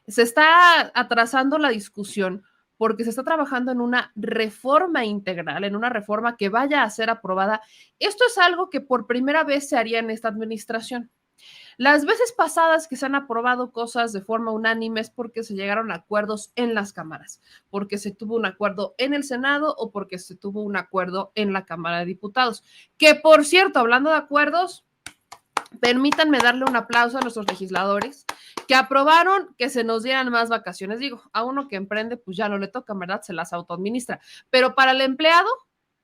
Se está atrasando la discusión porque se está trabajando en una reforma integral, en una reforma que vaya a ser aprobada. Esto es algo que por primera vez se haría en esta administración. Las veces pasadas que se han aprobado cosas de forma unánime es porque se llegaron a acuerdos en las cámaras, porque se tuvo un acuerdo en el Senado o porque se tuvo un acuerdo en la Cámara de Diputados. Que por cierto, hablando de acuerdos, permítanme darle un aplauso a nuestros legisladores que aprobaron que se nos dieran más vacaciones. Digo, a uno que emprende, pues ya no le toca, ¿verdad? Se las autoadministra. Pero para el empleado,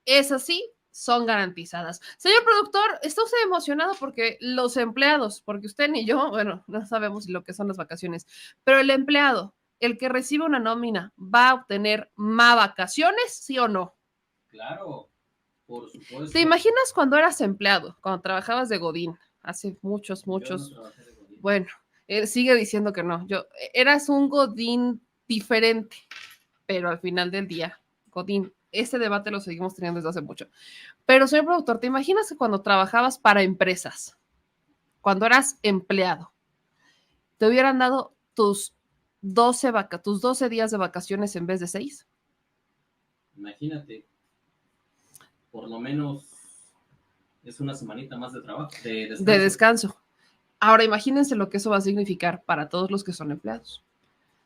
es así, son garantizadas. Señor productor, ¿está usted emocionado porque los empleados, porque usted ni yo, bueno, no sabemos lo que son las vacaciones, pero el empleado, el que recibe una nómina, va a obtener más vacaciones, sí o no? Claro, por supuesto. ¿Te imaginas cuando eras empleado, cuando trabajabas de Godín? Hace muchos. Yo no trabajé de Godín. Bueno, él sigue diciendo que no. Eras un Godín diferente, pero al final del día, Godín, ese debate lo seguimos teniendo desde hace mucho. Pero, señor productor, ¿te imaginas que cuando trabajabas para empresas, cuando eras empleado, te hubieran dado tus 12 días de vacaciones en vez de 6? Imagínate, por lo menos es una semanita más de trabajo, de descanso. De descanso. Ahora imagínense lo que eso va a significar para todos los que son empleados.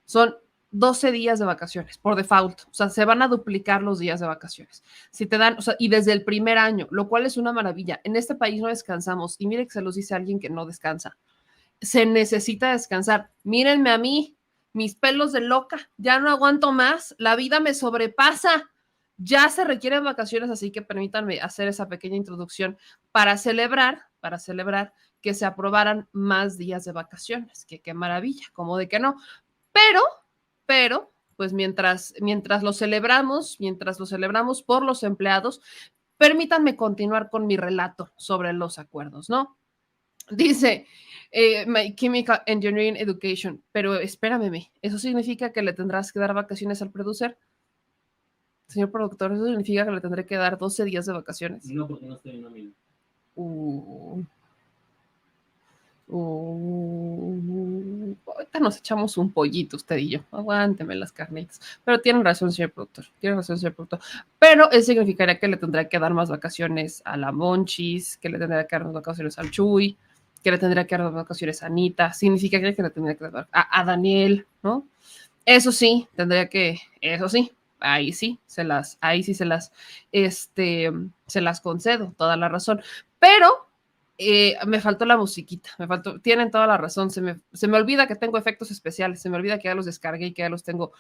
Son 12 días de vacaciones por default, o sea, se van a duplicar los días de vacaciones. Si te dan, o sea, y desde el primer año, lo cual es una maravilla. En este país no descansamos, y mire que se los dice alguien que no descansa. Se necesita descansar. Mírenme a mí, mis pelos de loca, ya no aguanto más, la vida me sobrepasa. Ya se requieren vacaciones, así que permítanme hacer esa pequeña introducción para celebrar que se aprobaran más días de vacaciones. Que qué maravilla, como de que no. Pero, pues mientras lo celebramos por los empleados, permítanme continuar con mi relato sobre los acuerdos, ¿no? Dice My Chemical Engineering Education, pero espérame, ¿eso significa que le tendrás que dar vacaciones al producer? Señor productor, ¿eso significa que le tendré que dar 12 días de vacaciones? No, porque no estoy en nómina. Ahorita nos echamos un pollito usted y yo. Aguánteme las carnitas. Pero tienen razón, señor productor. Pero eso significaría que le tendría que dar más vacaciones a la Monchis, que le tendría que dar más vacaciones al Chuy, que le tendría que dar más vacaciones a Anita. Significa que le tendría que dar a Daniel, ¿no? Eso sí, ahí sí se las concedo, toda la razón. Pero me faltó la musiquita, tienen toda la razón, se me olvida que tengo efectos especiales, se me olvida que ya los descargué y que ya los tengo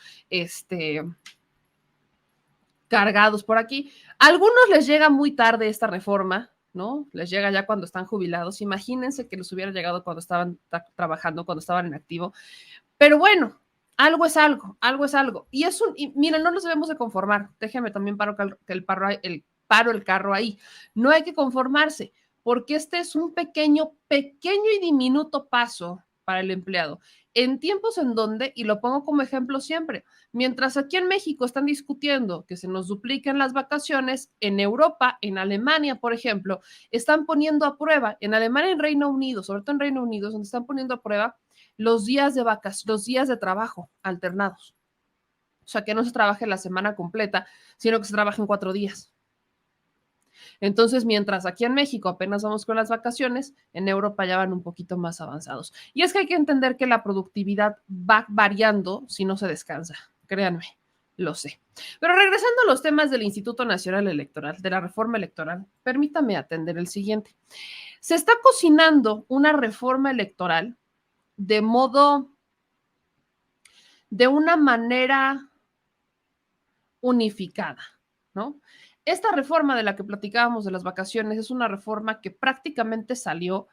cargados por aquí. A algunos les llega muy tarde esta reforma, ¿no? Les llega ya cuando están jubilados. Imagínense que les hubiera llegado cuando estaban trabajando, cuando estaban en activo. Pero bueno, algo es algo. Y miren, no nos debemos de conformar. Déjenme también paro el carro ahí. No hay que conformarse, porque este es un pequeño y diminuto paso para el empleado. En tiempos en donde, y lo pongo como ejemplo siempre, mientras aquí en México están discutiendo que se nos dupliquen las vacaciones, en Europa, en Alemania, por ejemplo, están poniendo a prueba, en Alemania y en Reino Unido, sobre todo en Reino Unido, donde están poniendo a prueba los días de trabajo alternados. O sea, que no se trabaje la semana completa, sino que se trabaje en 4 días. Entonces, mientras aquí en México apenas vamos con las vacaciones, en Europa ya van un poquito más avanzados. Y es que hay que entender que la productividad va variando si no se descansa. Créanme, lo sé. Pero regresando a los temas del Instituto Nacional Electoral, de la reforma electoral, permítame atender el siguiente. Se está cocinando una reforma electoral de una manera unificada, ¿no? Esta reforma de la que platicábamos de las vacaciones es una reforma que prácticamente salió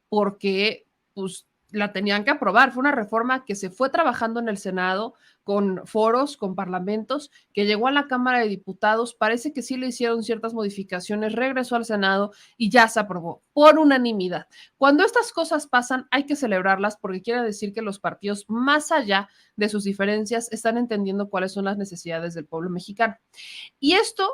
porque pues, la tenían que aprobar. Fue una reforma que se fue trabajando en el Senado con foros, con parlamentos, que llegó a la Cámara de Diputados. Parece que sí le hicieron ciertas modificaciones, regresó al Senado y ya se aprobó por unanimidad. Cuando estas cosas pasan, hay que celebrarlas porque quiere decir que los partidos, más allá de sus diferencias, están entendiendo cuáles son las necesidades del pueblo mexicano. Y esto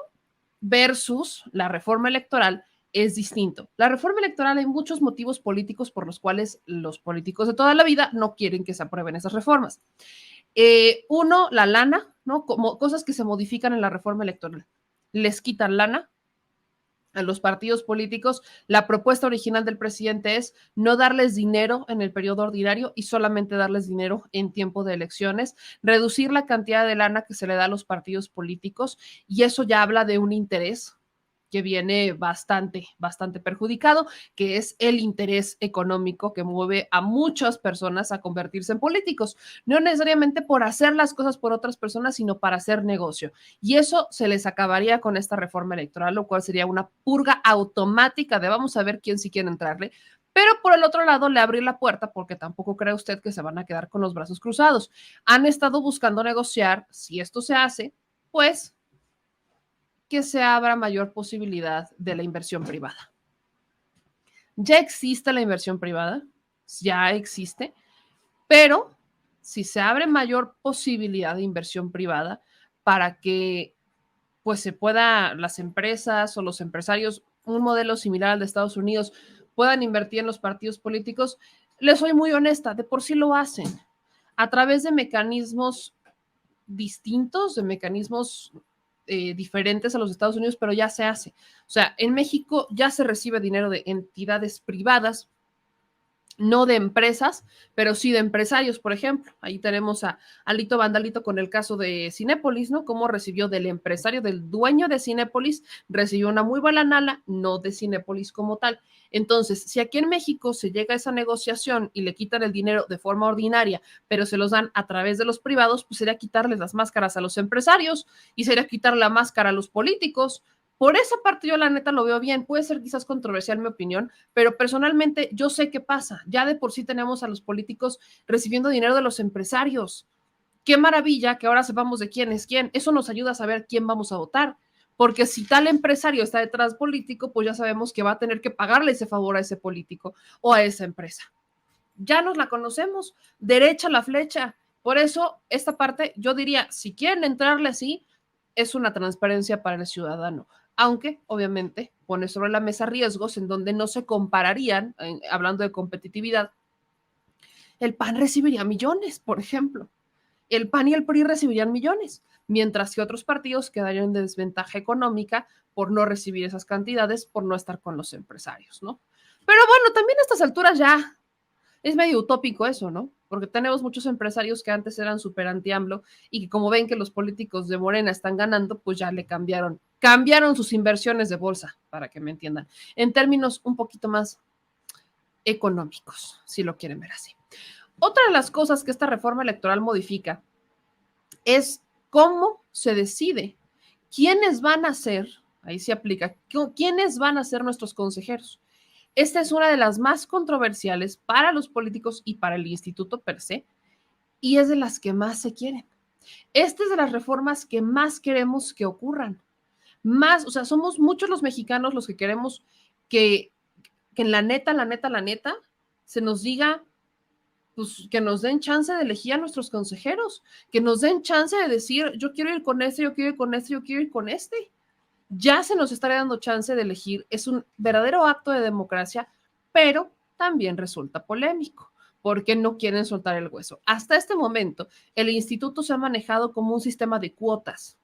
versus la reforma electoral es distinto. La reforma electoral, hay muchos motivos políticos por los cuales los políticos de toda la vida no quieren que se aprueben esas reformas. Uno, la lana, ¿no? Como cosas que se modifican en la reforma electoral. Les quitan lana a los partidos políticos. La propuesta original del presidente es no darles dinero en el periodo ordinario y solamente darles dinero en tiempo de elecciones, reducir la cantidad de lana que se le da a los partidos políticos, y eso ya habla de un interés que viene bastante perjudicado, que es el interés económico que mueve a muchas personas a convertirse en políticos, no necesariamente por hacer las cosas por otras personas, sino para hacer negocio. Y eso se les acabaría con esta reforma electoral, lo cual sería una purga automática de vamos a ver quién sí quiere entrarle. Pero por el otro lado, le abrí la puerta porque tampoco cree usted que se van a quedar con los brazos cruzados. Han estado buscando negociar, si esto se hace, pues que se abra mayor posibilidad de la inversión privada. Ya existe la inversión privada, ya existe, pero si se abre mayor posibilidad de inversión privada para que pues se pueda las empresas o los empresarios, un modelo similar al de Estados Unidos, puedan invertir en los partidos políticos, les soy muy honesta, de por sí lo hacen a través de mecanismos distintos, de mecanismos diferentes a los Estados Unidos, pero ya se hace. O sea, en México ya se recibe dinero de entidades privadas, no de empresas, pero sí de empresarios, por ejemplo. Ahí tenemos a Alito Vandalito con el caso de Cinépolis, ¿no? Cómo recibió del empresario, del dueño de Cinépolis, recibió una muy buena lana, no de Cinépolis como tal. Entonces, si aquí en México se llega a esa negociación y le quitan el dinero de forma ordinaria, pero se los dan a través de los privados, pues sería quitarles las máscaras a los empresarios y sería quitar la máscara a los políticos. Por esa parte yo la neta lo veo bien, puede ser quizás controversial mi opinión, pero personalmente yo sé qué pasa. Ya de por sí tenemos a los políticos recibiendo dinero de los empresarios. Qué maravilla que ahora sepamos de quién es quién. Eso nos ayuda a saber quién vamos a votar. Porque si tal empresario está detrás político, pues ya sabemos que va a tener que pagarle ese favor a ese político o a esa empresa. Ya nos la conocemos, derecha la flecha. Por eso, esta parte, yo diría, si quieren entrarle así, es una transparencia para el ciudadano, aunque obviamente pone sobre la mesa riesgos en donde no se compararían, hablando de competitividad, el PAN recibiría millones, por ejemplo. El PAN y el PRI recibirían millones, mientras que otros partidos quedarían en desventaja económica por no recibir esas cantidades, por no estar con los empresarios, ¿no? Pero bueno, también a estas alturas ya es medio utópico eso, ¿no? Porque tenemos muchos empresarios que antes eran súper anti-AMLO y que como ven que los políticos de Morena están ganando, pues ya le cambiaron sus inversiones de bolsa, para que me entiendan, en términos un poquito más económicos, si lo quieren ver así. Otra de las cosas que esta reforma electoral modifica es cómo se decide quiénes van a ser, ahí se aplica, quiénes van a ser nuestros consejeros. Esta es una de las más controversiales para los políticos y para el instituto per se, y es de las que más se quieren. Esta es de las reformas que más queremos que ocurran. Más, o sea, somos muchos los mexicanos los que queremos que en la neta, se nos diga, pues que nos den chance de elegir a nuestros consejeros, que nos den chance de decir, yo quiero ir con este, yo quiero ir con este, yo quiero ir con este. Ya se nos estaría dando chance de elegir, es un verdadero acto de democracia, pero también resulta polémico, porque no quieren soltar el hueso. Hasta este momento, el instituto se ha manejado como un sistema de cuotas,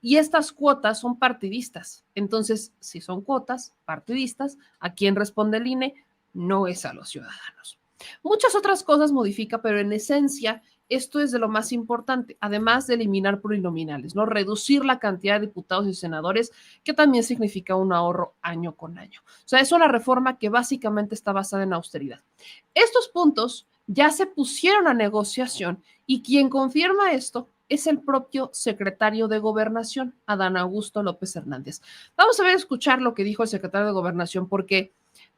y estas cuotas son partidistas. Entonces, si son cuotas partidistas, ¿a quién responde el INE? No es a los ciudadanos. Muchas otras cosas modifica, pero en esencia esto es de lo más importante, además de eliminar plurinominales, ¿no? Reducir la cantidad de diputados y senadores, que también significa un ahorro año con año. O sea, es una reforma que básicamente está basada en austeridad. Estos puntos ya se pusieron a negociación y quien confirma esto es el propio secretario de Gobernación, Adán Augusto López Hernández. Vamos a ver, escuchar lo que dijo el secretario de Gobernación, porque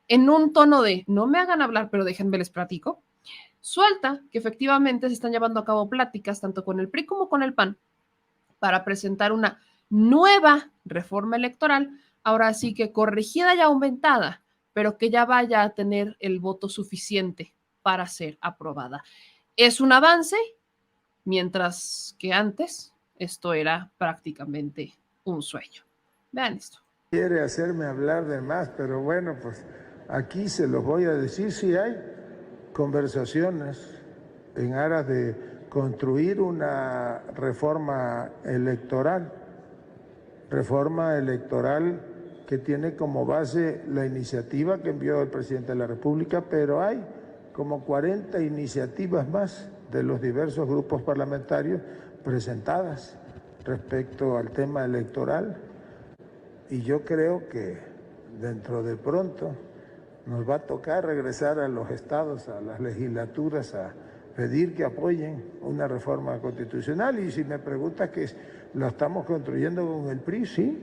en un tono de no me hagan hablar, pero déjenme les platico, suelta que efectivamente se están llevando a cabo pláticas tanto con el PRI como con el PAN para presentar una nueva reforma electoral, ahora sí que corregida y aumentada, pero que ya vaya a tener el voto suficiente para ser aprobada. Es un avance, mientras que antes esto era prácticamente un sueño. Vean esto. Quiere hacerme hablar de más, pero bueno, pues aquí se los voy a decir, si hay conversaciones en aras de construir una reforma electoral que tiene como base la iniciativa que envió el presidente de la República, pero hay como 40 iniciativas más de los diversos grupos parlamentarios presentadas respecto al tema electoral. Y yo creo que dentro de pronto nos va a tocar regresar a los estados, a las legislaturas, a pedir que apoyen una reforma constitucional. Y si me preguntas que lo estamos construyendo con el PRI, sí.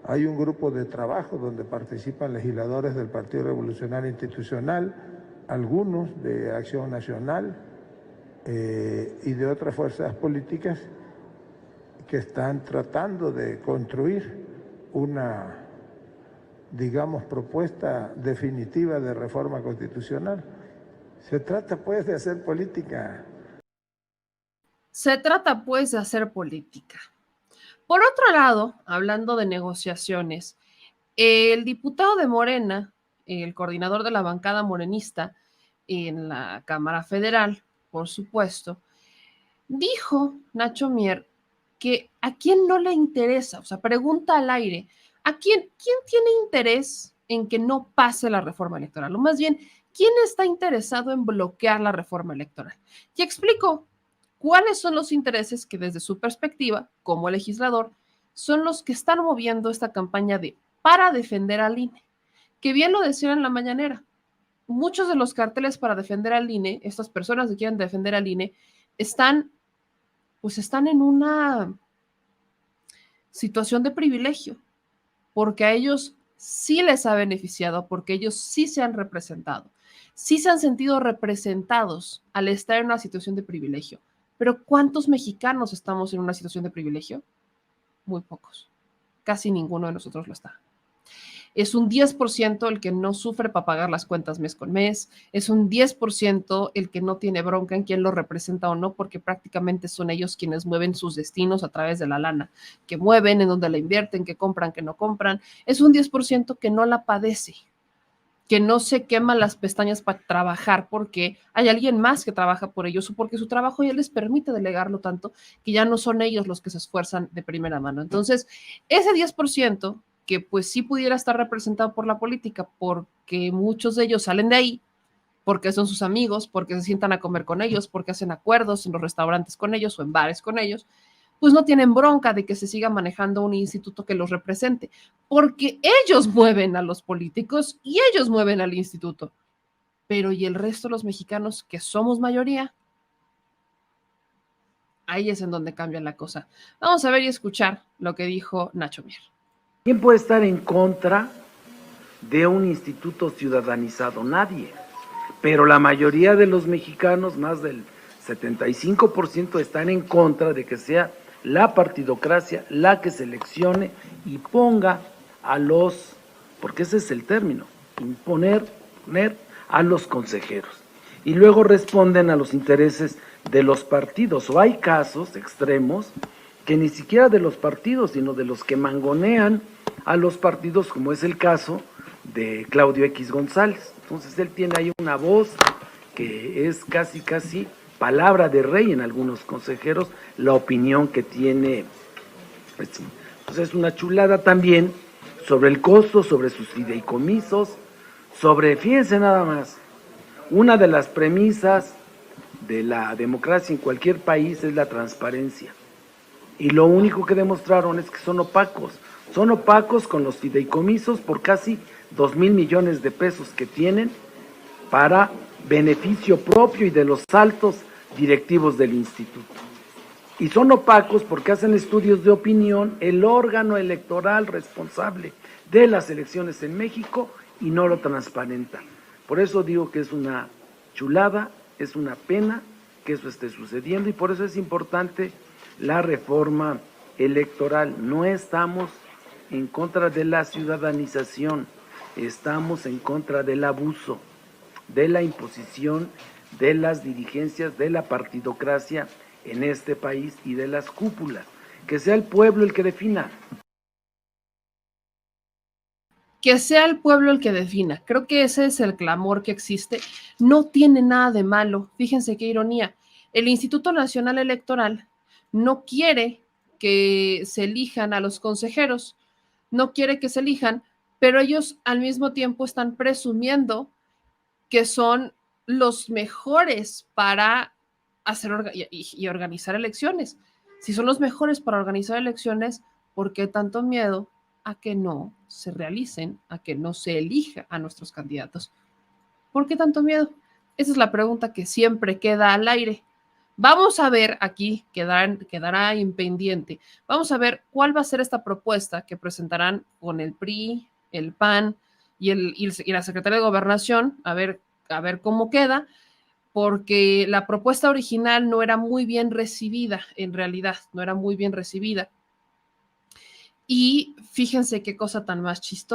Hay un grupo de trabajo donde participan legisladores del Partido Revolucionario Institucional, algunos de Acción Nacional y de otras fuerzas políticas que están tratando de construir una, digamos, propuesta definitiva de reforma constitucional. Se trata, pues, de hacer política. Se trata, pues, de hacer política. Por otro lado, hablando de negociaciones, el diputado de Morena, el coordinador de la bancada morenista en la Cámara Federal, por supuesto, dijo, Nacho Mier, que a quién no le interesa, o sea, pregunta al aire, ¿quién tiene interés en que no pase la reforma electoral? O más bien, ¿quién está interesado en bloquear la reforma electoral? Y explico cuáles son los intereses que desde su perspectiva, como legislador, son los que están moviendo esta campaña de para defender al INE, que bien lo decían en la mañanera. Muchos de los carteles para defender al INE, estas personas que quieren defender al INE, están en una situación de privilegio, porque a ellos sí les ha beneficiado, porque ellos sí se han representado, sí se han sentido representados al estar en una situación de privilegio. Pero ¿cuántos mexicanos estamos en una situación de privilegio? Muy pocos. Casi ninguno de nosotros lo está. Es un 10% el que no sufre para pagar las cuentas mes con mes, es un 10% el que no tiene bronca en quién lo representa o no, porque prácticamente son ellos quienes mueven sus destinos a través de la lana, que mueven, en donde la invierten, que compran, que no compran. Es un 10% que no la padece, que no se quema las pestañas para trabajar porque hay alguien más que trabaja por ellos o porque su trabajo ya les permite delegarlo tanto que ya no son ellos los que se esfuerzan de primera mano. Entonces, ese 10% que pues sí pudiera estar representado por la política porque muchos de ellos salen de ahí, porque son sus amigos, porque se sientan a comer con ellos, porque hacen acuerdos en los restaurantes con ellos o en bares con ellos, pues no tienen bronca de que se siga manejando un instituto que los represente, porque ellos mueven a los políticos y ellos mueven al instituto. Pero ¿y el resto de los mexicanos que somos mayoría? Ahí es en donde cambia la cosa. Vamos a ver y escuchar lo que dijo Nacho Mier. ¿Quién puede estar en contra de un instituto ciudadanizado? Nadie. Pero la mayoría de los mexicanos, más del 75%, están en contra de que sea la partidocracia la que seleccione y ponga a los, porque ese es el término, poner a los consejeros. Y luego responden a los intereses de los partidos. O hay casos extremos que ni siquiera de los partidos, sino de los que mangonean a los partidos, como es el caso de Claudio X González. Entonces él tiene ahí una voz que es casi palabra de rey en algunos consejeros, la opinión que tiene. Entonces es una chulada también sobre el costo, sobre sus fideicomisos, sobre, fíjense nada más, una de las premisas de la democracia en cualquier país es la transparencia. Y lo único que demostraron es que son opacos con los fideicomisos por casi 2,000 millones de pesos que tienen para beneficio propio y de los altos directivos del instituto. Y son opacos porque hacen estudios de opinión el órgano electoral responsable de las elecciones en México y no lo transparentan. Por eso digo que es una chulada, es una pena que eso esté sucediendo y por eso es importante la reforma electoral. No estamos en contra de la ciudadanización, estamos en contra del abuso, de la imposición de las dirigencias, de la partidocracia en este país y de las cúpulas. Que sea el pueblo el que defina. que sea el pueblo el que defina. Creo que ese es el clamor que existe. No tiene nada de malo. Fíjense qué ironía. El Instituto Nacional Electoral no quiere que se elijan a los consejeros, no quiere que se elijan, pero ellos al mismo tiempo están presumiendo que son los mejores para hacer y organizar elecciones. Si son los mejores para organizar elecciones, ¿por qué tanto miedo a que no se realicen, a que no se elija a nuestros candidatos? ¿Por qué tanto miedo? Esa es la pregunta que siempre queda al aire. Vamos a ver aquí, quedará en pendiente. Vamos a ver cuál va a ser esta propuesta que presentarán con el PRI, el PAN y la Secretaría de Gobernación, a ver cómo queda, porque la propuesta original no era muy bien recibida, en realidad, no era muy bien recibida. Y fíjense qué cosa tan más chistosa.